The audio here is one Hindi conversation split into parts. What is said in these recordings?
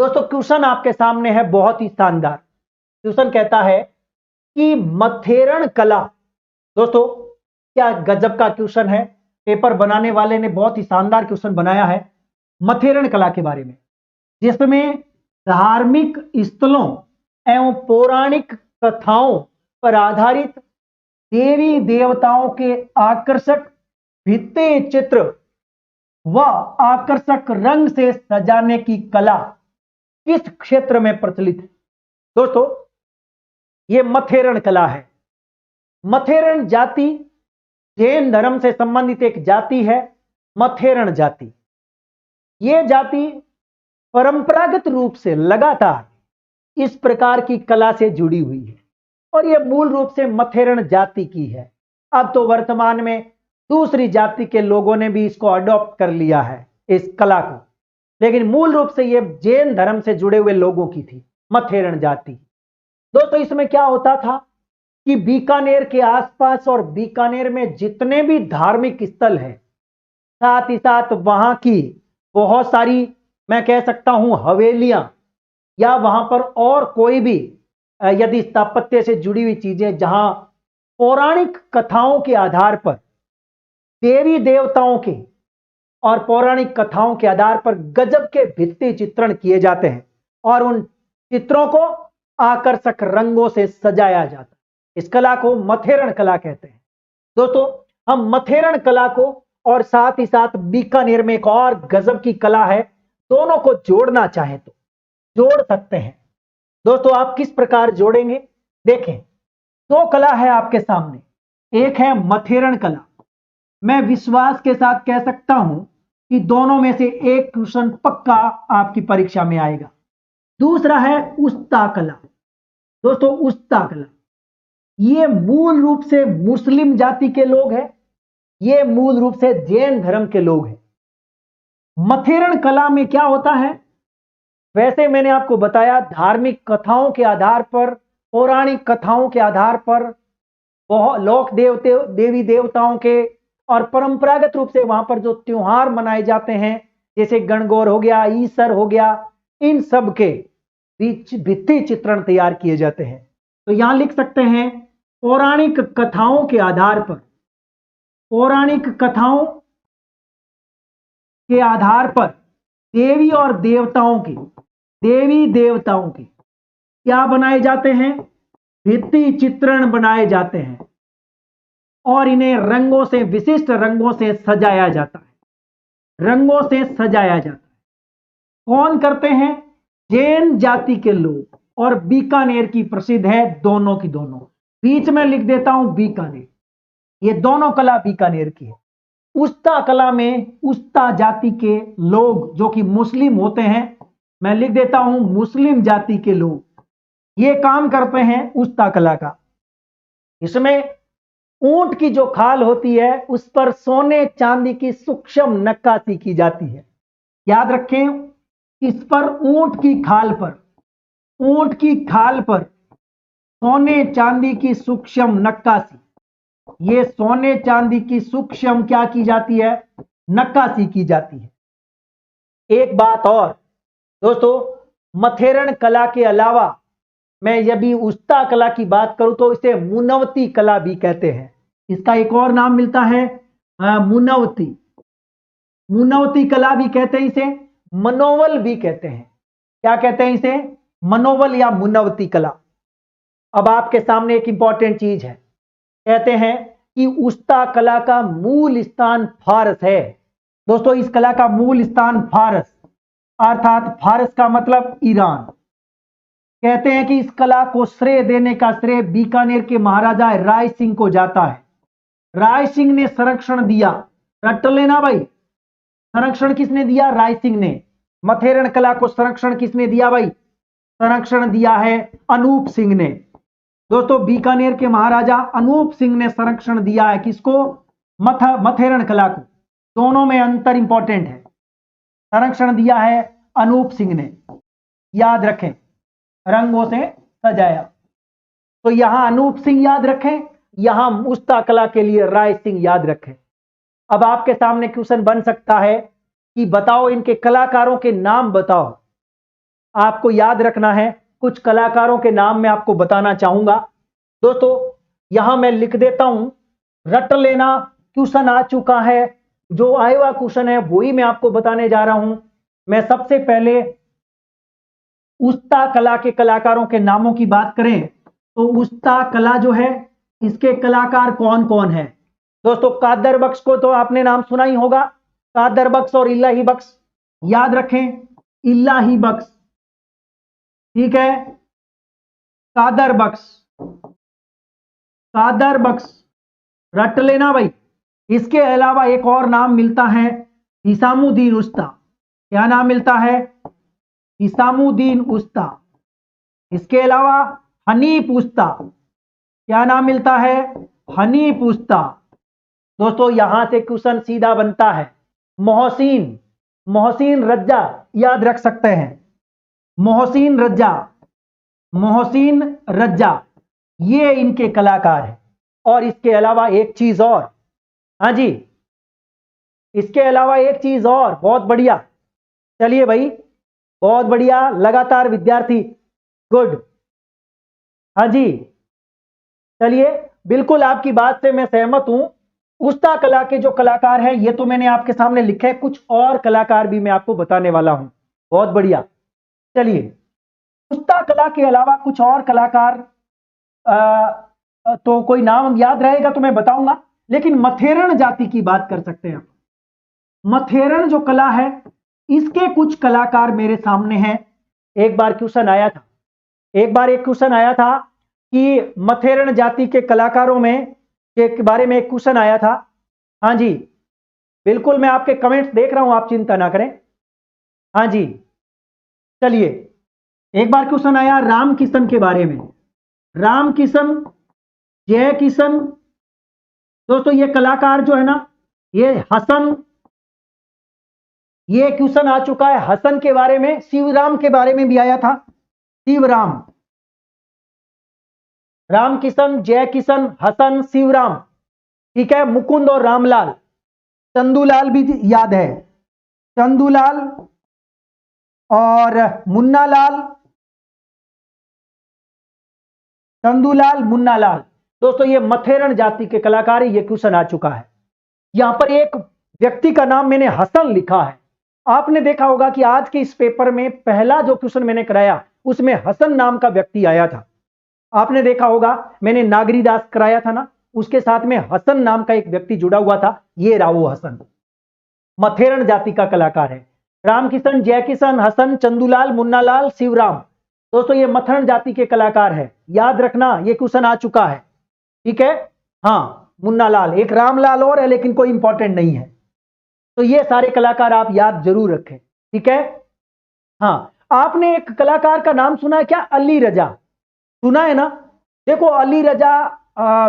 दोस्तों क्वेश्चन आपके सामने है बहुत ही शानदार। क्वेश्चन कहता है कि मथेरण कला। दोस्तों क्या गजब का क्वेश्चन है। पेपर बनाने वाले ने बहुत ही शानदार क्वेश्चन बनाया है मथेरण कला के बारे में, जिसमें धार्मिक स्थलों एवं पौराणिक कथाओं पर आधारित देवी देवताओं के आकर्षक भित्ति चित्र व आकर्षक रंग से सजाने की कला किस क्षेत्र में प्रचलित है। दोस्तों यह मथेरण कला है। मथेरण जाति जैन धर्म से संबंधित एक जाति है, मथेरण जाति। यह जाति परंपरागत रूप से लगातार इस प्रकार की कला से जुड़ी हुई है और यह मूल रूप से मथेरण जाति की है। अब तो वर्तमान में दूसरी जाति के लोगों ने भी इसको अडॉप्ट कर लिया है इस कला को, लेकिन मूल रूप से यह जैन धर्म से जुड़े हुए लोगों की थी मथेरण जाति। दोस्तों इसमें क्या होता था कि बीकानेर के आसपास और बीकानेर में जितने भी धार्मिक स्थल हैं, साथ ही साथ वहां की बहुत सारी मैं कह सकता हूं हवेलियां या वहां पर और कोई भी यदि स्थापत्य से जुड़ी हुई चीजें, जहां पौराणिक कथाओं के आधार पर देवी देवताओं के और पौराणिक कथाओं के आधार पर गजब के भित्ति चित्रण किए जाते हैं और उन चित्रों को आकर्षक रंगों से सजाया जाता है। इस कला को मथेरण कला कहते हैं। दोस्तों हम मथेरण कला को और साथ ही साथ बीकानेर में एक और गजब की कला है, दोनों को जोड़ना चाहे तो जोड़ सकते हैं। दोस्तों आप किस प्रकार जोड़ेंगे, देखें दो कला है आपके सामने। एक है मथेरण कला, मैं विश्वास के साथ कह सकता हूं कि दोनों में से एक क्वेश्चन पक्का आपकी परीक्षा में आएगा। दूसरा है उस्ता कला। दोस्तों उस्ता कला ये मूल रूप से मुस्लिम जाति के लोग हैं, ये मूल रूप से जैन धर्म के लोग हैं। मथेरण कला में क्या होता है, वैसे मैंने आपको बताया धार्मिक कथाओं के आधार पर, पौराणिक कथाओं के आधार पर, बहुत लोक देवते देवी देवताओं के और परंपरागत रूप से वहां पर जो त्योहार मनाए जाते हैं जैसे गणगौर हो गया, ईसर हो गया, इन सब के बीच भित्ति चित्रण तैयार किए जाते हैं। तो यहां लिख सकते हैं पौराणिक कथाओं के आधार पर, पौराणिक कथाओं के आधार पर देवी और देवी देवताओं के क्या बनाए जाते हैं, भित्ति चित्रण बनाए जाते हैं और इन्हें रंगों से, विशिष्ट रंगों से सजाया जाता है। रंगों से सजाया जाता है। कौन करते हैं, जैन जाति के लोग, और बीकानेर की प्रसिद्ध है दोनों की दोनों। बीच में लिख देता हूं बीकानेर, ये दोनों कला बीकानेर की है। उस्ता कला में उस्ता जाति के लोग जो कि मुस्लिम होते हैं, मैं लिख देता हूं मुस्लिम जाति के लोग, ये काम करते हैं उस्ता कला का। इसमें ऊंट की जो खाल होती है उस पर सोने चांदी की सूक्ष्म नक्काशी की जाती है। याद रखें, इस पर ऊंट की खाल पर सोने चांदी की सूक्ष्म नक्काशी, ये सोने चांदी की सूक्ष्म क्या की जाती है, नक्काशी की जाती है। एक बात और दोस्तों, मथेरण कला के अलावा मैं यदि उस्ता कला की बात करूं तो इसे मुनवती कला भी कहते हैं। इसका एक और नाम मिलता है मुनवती कला भी कहते हैं इसे, मनोवल भी कहते हैं। क्या कहते हैं इसे, मनोवल या मुनवती कला। अब आपके सामने एक इंपॉर्टेंट चीज है, कहते हैं कि उस्ता कला का मूल स्थान फारस है। दोस्तों इस कला का मूल स्थान फारस, अर्थात फारस का मतलब ईरान। कहते हैं कि इस कला को श्रेय देने का श्रेय बीकानेर के महाराजा राय सिंह को जाता है। राय सिंह ने संरक्षण दिया, रट लेना भाई, संरक्षण किसने दिया, राय सिंह ने। मथेरण कला को संरक्षण किसने दिया भाई, संरक्षण दिया है अनूप सिंह ने। दोस्तों बीकानेर के महाराजा अनूप सिंह ने संरक्षण दिया है किसको, मथेरण कला को। दोनों में अंतर इंपॉर्टेंट है। संरक्षण दिया है अनूप सिंह ने, याद रखें, रंगों से सजाया। तो यहां अनूप सिंह याद रखें, यहां उस्ता कला के लिए राय सिंह याद रखें। अब आपके सामने क्वेश्चन बन सकता है कि बताओ इनके कलाकारों के नाम बताओ। आपको याद रखना है। कुछ कलाकारों के नाम मैं आपको बताना चाहूंगा। दोस्तों यहां मैं लिख देता हूं, रट लेना, क्वेश्चन आ चुका है। जो आया हुआ क्वेश्चन है वही मैं आपको बताने जा रहा हूं। मैं सबसे पहले उस्ता कला के कलाकारों के नामों की बात करें तो उस्ता कला जो है इसके कलाकार कौन कौन है। दोस्तों कादर बख्श को तो आपने नाम सुना ही होगा। कादर बख्श और इलाही बख्श, याद रखें, इलाही बख्श, ठीक है। कादर बख्श, कादर बख्श रट लेना भाई। इसके अलावा एक और नाम मिलता है हिसामुद्दीन उस्ता। क्या नाम मिलता है? हिसामुद्दीन उस्ता। इसके अलावा हनीफ उस्ता। क्या नाम मिलता है? हनीफ उस्ता। दोस्तों यहां से क्वेश्चन सीधा बनता है मोहसिन, मोहसिन रज्जा, याद रख सकते हैं, मोहसिन रज्जा, मोहसिन रज्जा, ये इनके कलाकार हैं। और इसके अलावा एक चीज और, हाँ जी, इसके अलावा एक चीज और, बहुत बढ़िया, चलिए भाई, बहुत बढ़िया, लगातार विद्यार्थी, गुड, हाँ जी, चलिए, बिल्कुल आपकी बात से मैं सहमत हूं। उस्ता कला के जो कलाकार हैं ये तो मैंने आपके सामने लिखे हैं, कुछ और कलाकार भी मैं आपको बताने वाला हूं। बहुत बढ़िया, चलिए, उस्ता कला के अलावा कुछ और कलाकार तो कोई नाम याद रहेगा तो मैं बताऊंगा, लेकिन मथेरण जाति की बात कर सकते हैं। मथेरण जो कला है इसके कुछ कलाकार मेरे सामने हैं। एक बार क्वेश्चन आया था, एक बार एक क्वेश्चन आया था कि मथेरण जाति के कलाकारों में के बारे में एक क्वेश्चन आया था। हाँ जी, बिल्कुल, मैं आपके कमेंट्स देख रहा हूं, आप चिंता ना करें। हाँ जी, चलिए, एक बार क्वेश्चन आया राम किशन के बारे में। राम किशन, जय किशन, दोस्तों ये कलाकार जो है ना, ये हसन, ये क्वेश्चन आ चुका है हसन के बारे में। शिवराम के बारे में भी आया था, शिवराम, राम किशन, जय किशन, हसन, शिवराम, ठीक है। मुकुंद और रामलाल, चंदूलाल भी याद है, चंदूलाल और मुन्नालाल, चंदूलाल, मुन्नालाल, दोस्तों ये मथेरण जाति के कलाकार, ये क्वेश्चन आ चुका है। यहां पर एक व्यक्ति का नाम मैंने हसन लिखा है। आपने देखा होगा कि आज के इस पेपर में पहला जो क्वेश्चन मैंने कराया उसमें हसन नाम का व्यक्ति आया था। आपने देखा होगा, मैंने नागरीदास कराया था ना, उसके साथ में हसन नाम का एक व्यक्ति जुड़ा हुआ था, ये रावो हसन मथेरण जाति का कलाकार है। रामकिशन, जयकिशन, हसन, चंदूलाल, मुन्नालाल, शिवराम, दोस्तों ये मथेरण जाति के कलाकार है, याद रखना, ये क्वेश्चन आ चुका है, ठीक है। हाँ, मुन्नालाल, एक रामलाल और है लेकिन कोई इंपॉर्टेंट नहीं है। तो ये सारे कलाकार आप याद जरूर रखें, ठीक है। हाँ, आपने एक कलाकार का नाम सुना है क्या? अली रजा, सुना है ना? देखो अली रजा,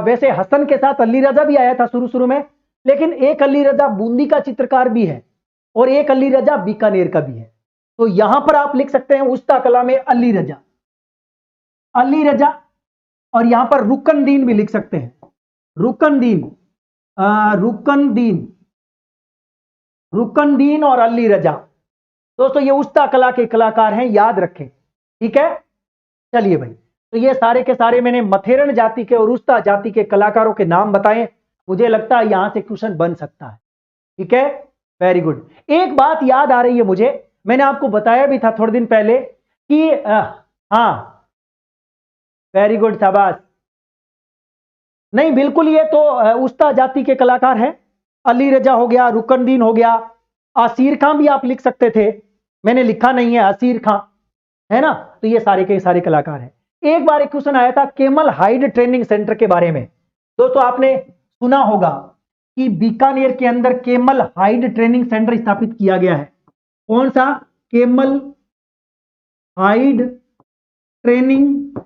वैसे हसन के साथ अली रजा भी आया था शुरू शुरू में, लेकिन एक अली रजा बूंदी का चित्रकार भी है और एक अली रजा बीकानेर का भी है। तो यहां पर आप लिख सकते हैं उस्ता कला में अली रजा, अली रजा, और यहां पर रुकनदीन भी लिख सकते हैं, रुकनदीन, रुकनदीन, रुकनदीन और अली रजा, दोस्तों ये उस्ता कला के कलाकार हैं, याद रखें, ठीक है। चलिए भाई, तो ये सारे के सारे मैंने मथेरण जाति के और उस्ता जाति के कलाकारों के नाम बताए। मुझे लगता है यहां से क्वेश्चन बन सकता है, ठीक है, वेरी गुड। एक बात याद आ रही है मुझे, मैंने आपको बताया भी था थोड़े दिन पहले कि हाँ, वेरी गुड, शाबाश, नहीं बिल्कुल, ये तो उस्ता जाति के कलाकार हैं। अली रजा हो गया, रुकनदीन हो गया, असीर खां भी आप लिख सकते थे, मैंने लिखा नहीं है, असीर खां है ना। तो ये सारे के सारे कलाकार हैं। एक बार एक क्वेश्चन आया था केमल हाइड ट्रेनिंग सेंटर के बारे में। दोस्तों आपने सुना होगा कि बीकानेर के अंदर केमल हाइड ट्रेनिंग सेंटर स्थापित किया गया है। कौन सा? Camel hide training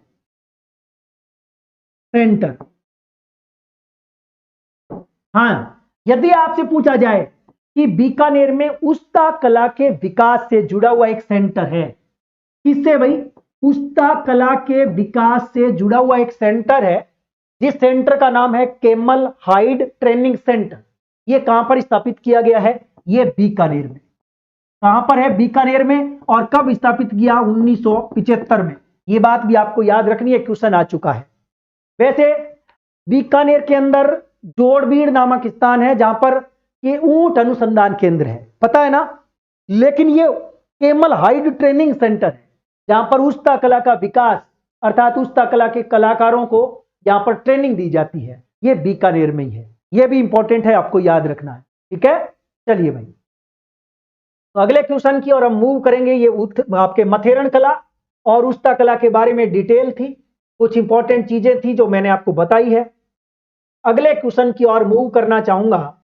centre. हाँ, यदि आपसे पूछा जाए कि बीकानेर में उस्ता कला के विकास से जुड़ा हुआ एक सेंटर है, किससे भाई? उस्ता कला के विकास से जुड़ा हुआ एक सेंटर है, जिस सेंटर का नाम है केमल हाइड ट्रेनिंग सेंटर। ये कहां पर स्थापित किया गया है? ये बीकानेर में। कहां पर है? बीकानेर में। और कब स्थापित किया? 1975 में। यह बात भी आपको याद रखनी है, क्वेश्चन आ चुका है। वैसे बीकानेर के अंदर जोड़बीड़ नामक स्थान है जहां पर ये ऊंट अनुसंधान केंद्र है, पता है ना। लेकिन ये केमल हाइड ट्रेनिंग सेंटर है जहां पर उस्ता कला का विकास अर्थात उस्ता कला के कलाकारों को यहां पर ट्रेनिंग दी जाती है। ये बीकानेर में ही है। ये भी इंपॉर्टेंट है, आपको याद रखना है। ठीक है, चलिए भाई, तो अगले क्वेश्चन की ओर हम मूव करेंगे। ये आपके मथेरन कला और उस्ता कला के बारे में डिटेल थी, कुछ इंपॉर्टेंट चीजें थी जो मैंने आपको बताई है। अगले क्वेश्चन की ओर मूव करना चाहूंगा।